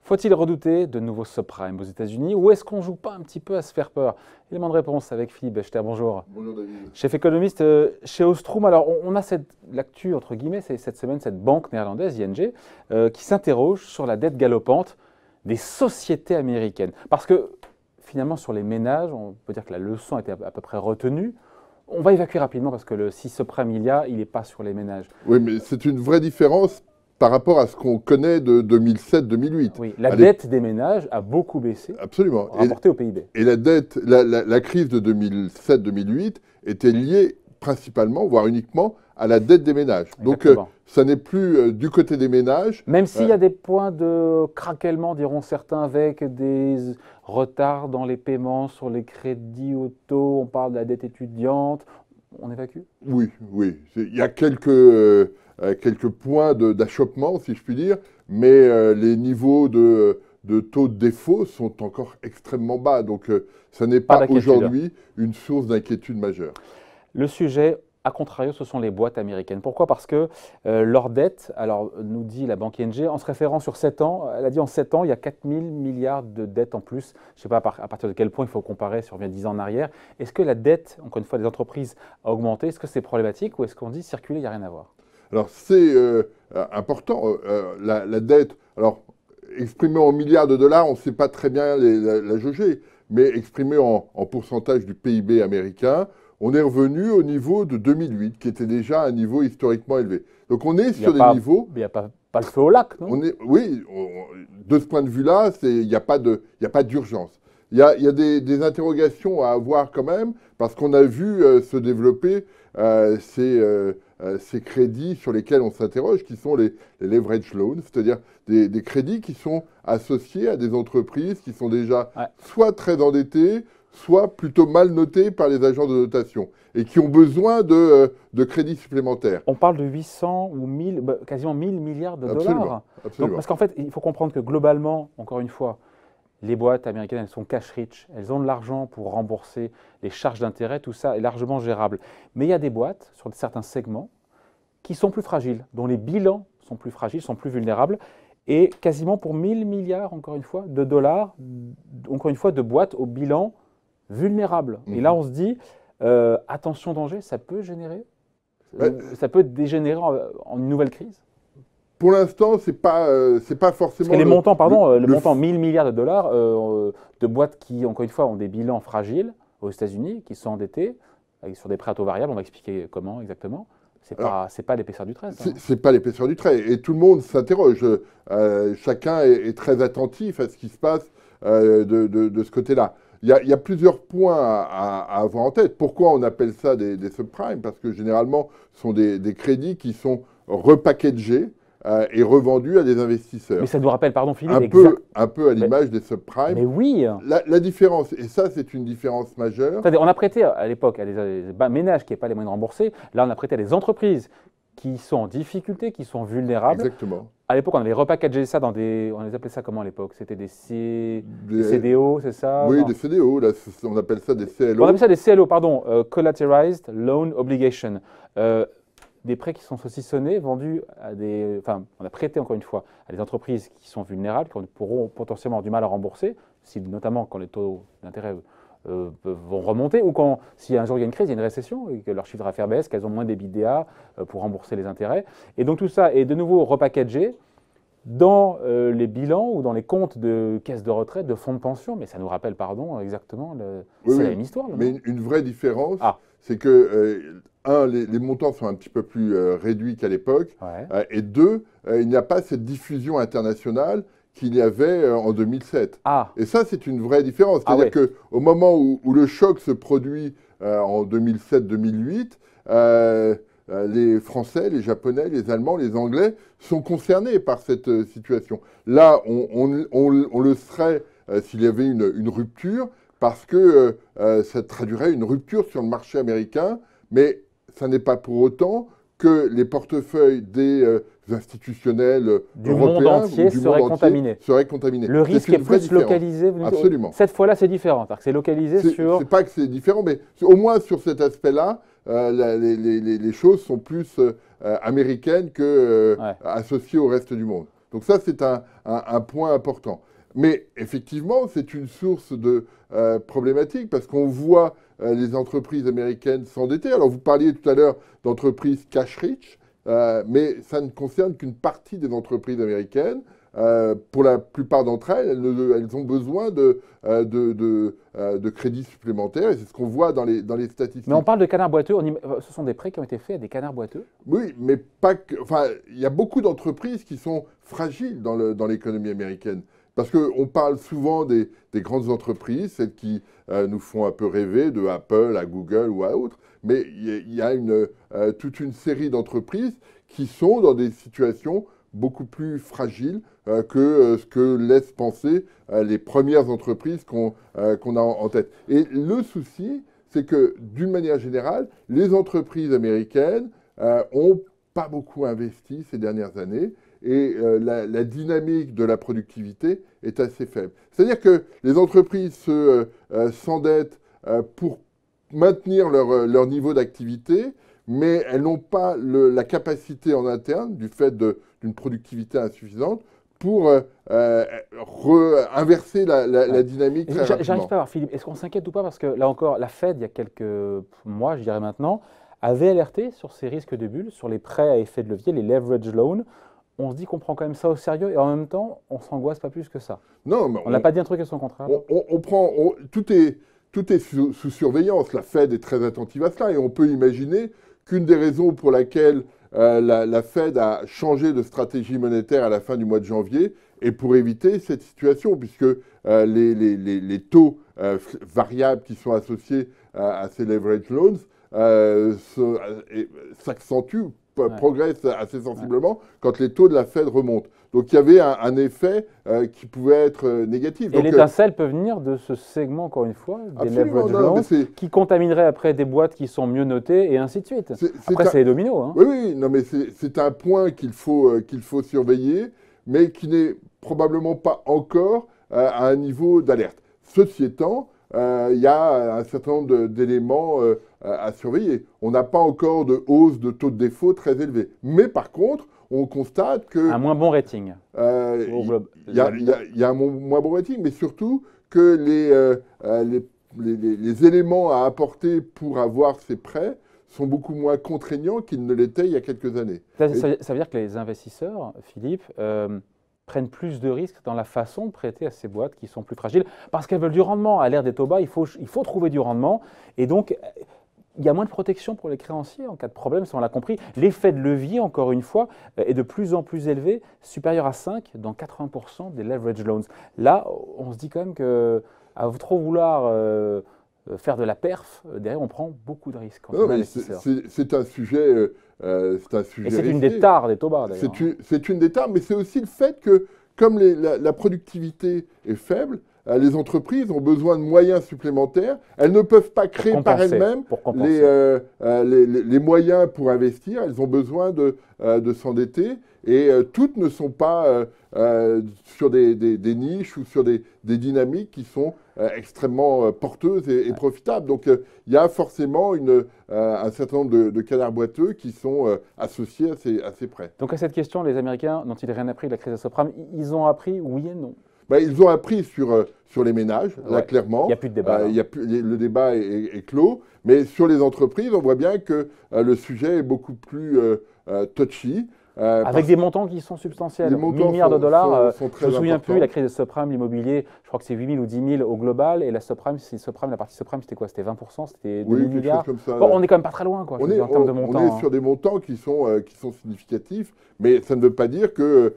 Faut-il redouter de nouveaux subprimes aux États-Unis ou est-ce qu'on ne joue pas un petit peu à se faire peur? Élément de réponse avec Philippe Bechter, bonjour. Bonjour David. Chef économiste chez Ostrom. Alors on a l'actu, entre guillemets, c'est cette semaine, cette banque néerlandaise, ING, qui s'interroge sur la dette galopante des sociétés américaines. Parce que finalement sur les ménages, on peut dire que la leçon a été à peu près retenue. On va évacuer rapidement parce que si subprime il n'est pas sur les ménages. Oui, mais c'est une vraie différence par rapport à ce qu'on connaît de 2007-2008. Oui, la dette des ménages a beaucoup baissé. Absolument. Rapportée au PIB. Et la dette, la crise de 2007-2008 était liée principalement, voire uniquement, à la dette des ménages. Exactement. Donc, ça n'est plus du côté des ménages. Même s'il y a des points de craquellement, diront certains, avec des retards dans les paiements sur les crédits auto, on parle de la dette étudiante, on évacue? Oui, oui. Il y a quelques points d'achoppement, si je puis dire, mais les niveaux de taux de défaut sont encore extrêmement bas. Donc, ça n'est pas aujourd'hui une source d'inquiétude majeure. Le sujet, à contrario, ce sont les boîtes américaines. Pourquoi? Parce que leur dette, alors nous dit la banque ING, en se référant sur 7 ans, elle a dit en 7 ans, il y a 4 000 milliards de dettes en plus. Je ne sais pas à partir de quel point il faut comparer si on revient 10 ans en arrière. Est-ce que la dette, encore une fois, des entreprises a augmenté? Est-ce que c'est problématique ou est-ce qu'on dit circuler, il n'y a rien à voir? Alors, c'est important. La dette, alors, exprimée en milliards de dollars, on ne sait pas très bien la jauger, mais exprimée en pourcentage du PIB américain, on est revenu au niveau de 2008, qui était déjà un niveau historiquement élevé. Donc, on est sur des niveaux... Il n'y a pas le feu au lac, non? Oui, de ce point de vue-là, il n'y a pas d'urgence. Il y a des interrogations à avoir quand même, parce qu'on a vu se développer ces crédits sur lesquels on s'interroge, qui sont les leverage loans, c'est-à-dire des crédits qui sont associés à des entreprises qui sont déjà soit très endettées, soit plutôt mal notées par les agences de notation, et qui ont besoin de crédits supplémentaires. On parle de 800 ou 1000, quasiment 1000 milliards de Absolument, dollars. absolument. Donc, parce qu'en fait, il faut comprendre que globalement, encore une fois, les boîtes américaines, elles sont cash rich, elles ont de l'argent pour rembourser les charges d'intérêt, tout ça est largement gérable. Mais il y a des boîtes, sur certains segments, qui sont plus fragiles, dont les bilans sont plus fragiles, sont plus vulnérables, et quasiment pour 1000 milliards, encore une fois, de dollars, encore une fois, de boîtes au bilan vulnérable. Et là, on se dit, attention danger, ça peut générer, ça peut dégénérer en une nouvelle crise. Pour l'instant, c'est pas forcément... Parce que les montants, le montant 1000 milliards de dollars de boîtes qui, encore une fois, ont des bilans fragiles aux États-Unis, qui sont endettées, sur des prêts à taux variables, on va expliquer comment exactement. C'est pas l'épaisseur du trait. C'est pas l'épaisseur du trait. Et tout le monde s'interroge. Chacun est très attentif à ce qui se passe de ce côté-là. Il y a plusieurs points à avoir en tête. Pourquoi on appelle ça des subprimes? Parce que généralement, ce sont des crédits qui sont repackagés et revendus à des investisseurs. Mais ça nous rappelle, pardon Philippe, un peu à l'image des subprimes. Mais oui. La différence, et ça c'est une différence majeure. On a prêté à l'époque à des ménages qui n'avaient pas les moyens de rembourser. Là, on a prêté à des entreprises qui sont en difficulté, qui sont vulnérables. Exactement. À l'époque, on avait repackagé ça dans des... On les appelait ça comment à l'époque? C'était des CDO, c'est ça? Oui, des CDO. Là, on appelle ça des CLO. On appelle ça des CLO, pardon. Collateralized Loan Obligation. Des prêts qui sont saucissonnés, vendus à des... Enfin, on a prêté encore une fois à des entreprises qui sont vulnérables, qui pourront potentiellement avoir du mal à rembourser, notamment quand les taux d'intérêt vont remonter, ou si un jour il y a une crise, il y a une récession, et que leur chiffre d'affaires baisse, qu'elles ont moins d'EBITDA pour rembourser les intérêts. Et donc tout ça est de nouveau repackagé dans les bilans ou dans les comptes de caisses de retraite, de fonds de pension, mais ça nous rappelle, pardon, exactement, c'est la même histoire. Là, mais une vraie différence, c'est que, les montants sont un petit peu plus réduits qu'à l'époque, et deux, il n'y a pas cette diffusion internationale qu'il y avait en 2007. Et ça, c'est une vraie différence. C'est-à-dire qu'au moment où le choc se produit en 2007-2008, les Français, les Japonais, les Allemands, les Anglais sont concernés par cette situation. Là, on le serait s'il y avait une rupture, parce que ça traduirait une rupture sur le marché américain, mais ça n'est pas pour autant que les portefeuilles des institutionnels du monde entier seraient contaminés. Le risque est plus localisé. Absolument. Cette fois-là, c'est différent. C'est localisé sur... C'est pas que c'est différent, mais au moins sur cet aspect-là, les choses sont plus américaines que associées au reste du monde. Donc ça, c'est un point important. Mais effectivement, c'est une source de problématique parce qu'on voit les entreprises américaines s'endetter. Alors, vous parliez tout à l'heure d'entreprises cash-rich, mais ça ne concerne qu'une partie des entreprises américaines. Pour la plupart d'entre elles, elles ont besoin de crédits supplémentaires et c'est ce qu'on voit dans les statistiques. Mais on parle de canards boiteux, ce sont des prêts qui ont été faits à des canards boiteux? Oui, mais pas que. Enfin, il y a beaucoup d'entreprises qui sont fragiles dans l'économie américaine. Parce qu'on parle souvent des grandes entreprises, celles qui nous font un peu rêver, de Apple à Google ou à autres, mais il y a toute une série d'entreprises qui sont dans des situations beaucoup plus fragiles que ce que laissent penser les premières entreprises qu'on a en tête. Et le souci, c'est que d'une manière générale, les entreprises américaines n'ont pas beaucoup investi ces dernières années et la dynamique de la productivité est assez faible. C'est-à-dire que les entreprises s'endettent pour maintenir leur niveau d'activité, mais elles n'ont pas la capacité en interne, du fait d'une productivité insuffisante, pour inverser la dynamique très rapidement. J'arrive pas à voir, Philippe, est-ce qu'on s'inquiète ou pas? Parce que là encore, la Fed, il y a quelques mois, je dirais maintenant, avait alerté sur ces risques de bulles, sur les prêts à effet de levier, les leverage loans. On se dit qu'on prend quand même ça au sérieux et en même temps, on s'angoisse pas plus que ça. Non, mais on n'a pas dit un truc à son contraire. Tout est sous surveillance. La Fed est très attentive à cela et on peut imaginer qu'une des raisons pour laquelle la Fed a changé de stratégie monétaire à la fin du mois de janvier est pour éviter cette situation, puisque les taux variables qui sont associés à ces leverage loans s'accentuent, progressent assez sensiblement quand les taux de la Fed remontent. Donc il y avait un effet qui pouvait être négatif. Et l'étincelle peut venir de ce segment, encore une fois, des leverage loans, qui contaminerait après des boîtes qui sont mieux notées et ainsi de suite. Après, c'est les dominos. Hein. Oui, non, mais c'est un point qu'il faut surveiller, mais qui n'est probablement pas encore à un niveau d'alerte. Ceci étant, il y a un certain nombre d'éléments à surveiller. On n'a pas encore de hausse de taux de défaut très élevé. Mais par contre, on constate que... Un moins bon rating. Il y a un moins bon rating, mais surtout que les éléments à apporter pour avoir ces prêts sont beaucoup moins contraignants qu'ils ne l'étaient il y a quelques années. Ça veut dire que les investisseurs, Philippe, prennent plus de risques dans la façon de prêter à ces boîtes qui sont plus fragiles, parce qu'elles veulent du rendement. À l'ère des taux bas, il faut trouver du rendement. Et donc, il y a moins de protection pour les créanciers en cas de problème, ça on l'a compris. L'effet de levier, encore une fois, est de plus en plus élevé, supérieur à 5 dans 80% des leverage loans. Là, on se dit quand même qu'à trop vouloir faire de la perf, derrière on prend beaucoup de risques. C'est un sujet... Et c'est une des tares des taux bas, d'ailleurs. C'est une des tares, mais c'est aussi le fait que, comme la productivité est faible, les entreprises ont besoin de moyens supplémentaires. Elles ne peuvent pas créer par elles-mêmes les moyens pour investir. Elles ont besoin de s'endetter. Et toutes ne sont pas sur des niches ou sur des dynamiques qui sont extrêmement porteuses et profitables. Donc il y a forcément un certain nombre de canards boiteux qui sont associés à ces prêts. Donc à cette question, les Américains n'ont-ils rien appris de la crise des subprimes? Ils ont appris oui et non. Ils ont appris sur les ménages, là, clairement. Il n'y a plus de débat. Le débat est clos. Mais sur les entreprises, on voit bien que le sujet est beaucoup plus touchy. Avec des montants qui sont substantiels, 1 000 milliards de dollars. Je ne me souviens plus, la crise des subprimes, l'immobilier, je crois que c'est 8 000 ou 10 000 au global. Et la partie subprime, c'était quoi? C'était 20%, c'était 2 000 milliards. Comme ça, bon, on n'est quand même pas très loin, quoi, en termes de montants. On est sur des montants qui sont significatifs, mais ça ne veut pas dire que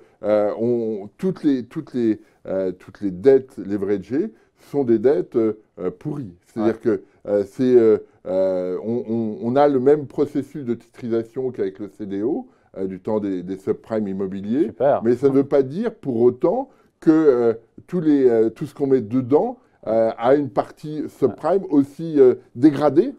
toutes les dettes leveragées sont des dettes pourries. C'est-à-dire que on a le même processus de titrisation qu'avec le CDO, du temps des subprimes immobiliers. Super. Mais ça ne veut pas dire pour autant que tout ce qu'on met dedans a une partie subprime aussi dégradée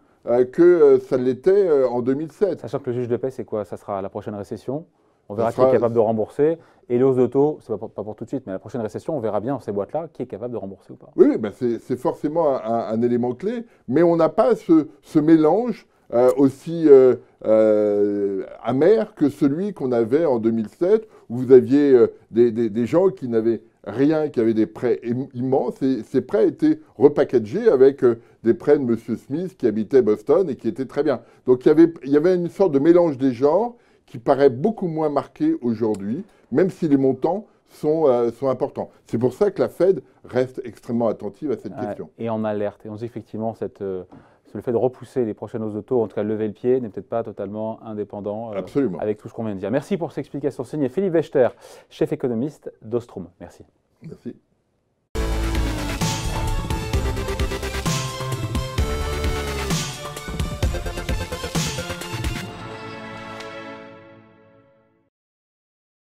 que ça l'était en 2007. Sachant que le juge de paix, c'est quoi? Ça sera la prochaine récession. On verra qui est capable de rembourser. Et les hausses de taux, ce n'est pas pour tout de suite, mais la prochaine récession, on verra bien dans ces boîtes-là qui est capable de rembourser ou pas. Oui, c'est forcément un élément clé, mais on n'a pas ce mélange aussi amer que celui qu'on avait en 2007, où vous aviez des gens qui n'avaient rien, qui avaient des prêts immenses, et ces prêts étaient repackagés avec des prêts de M. Smith qui habitait Boston et qui étaient très bien. Donc il y avait une sorte de mélange des genres qui paraît beaucoup moins marqué aujourd'hui, même si les montants sont importants. C'est pour ça que la Fed reste extrêmement attentive à cette question. Et en alerte. Et on dit effectivement le fait de repousser les prochaines hausses de taux, en tout cas lever le pied, n'est peut-être pas totalement indépendant avec tout ce qu'on vient de dire. Merci pour cette explication. Signé Philippe Wechter, chef économiste d'Ostrom. Merci. Merci.